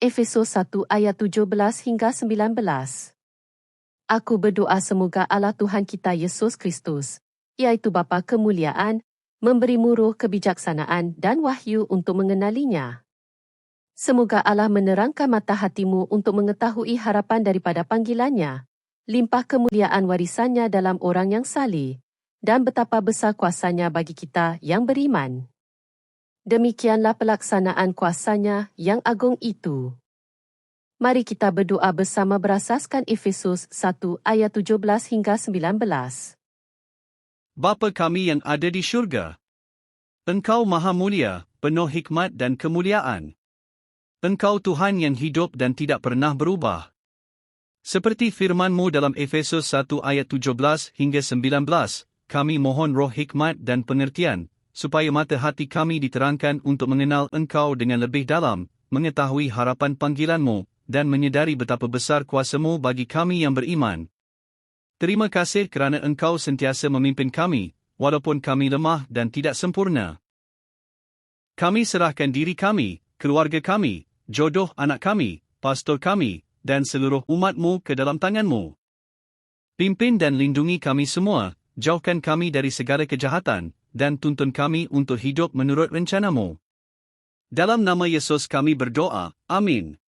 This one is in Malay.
Efesus 1 ayat 17 hingga 19. Aku berdoa semoga Allah Tuhan kita Yesus Kristus, iaitu Bapa kemuliaan, memberimu roh kebijaksanaan dan wahyu untuk mengenalinya. Semoga Allah menerangkan mata hatimu untuk mengetahui harapan daripada panggilannya, limpah kemuliaan warisannya dalam orang yang saleh, dan betapa besar kuasanya bagi kita yang beriman. Demikianlah pelaksanaan kuasanya yang agung itu. Mari kita berdoa bersama berasaskan Efesus 1 ayat 17 hingga 19. Bapa kami yang ada di syurga, Engkau maha mulia, penuh hikmat dan kemuliaan. Engkau Tuhan yang hidup dan tidak pernah berubah. Seperti firman-Mu dalam Efesus 1 ayat 17 hingga 19, kami mohon roh hikmat dan pengertian, supaya mata hati kami diterangkan untuk mengenal Engkau dengan lebih dalam, mengetahui harapan panggilan-Mu, dan menyedari betapa besar kuasa-Mu bagi kami yang beriman. Terima kasih kerana Engkau sentiasa memimpin kami, walaupun kami lemah dan tidak sempurna. Kami serahkan diri kami, keluarga kami, jodoh anak kami, pastor kami, dan seluruh umat-Mu ke dalam tangan-Mu. Pimpin dan lindungi kami semua, jauhkan kami dari segala kejahatan, dan tuntun kami untuk hidup menurut rencana-Mu. Dalam nama Yesus kami berdoa, amin.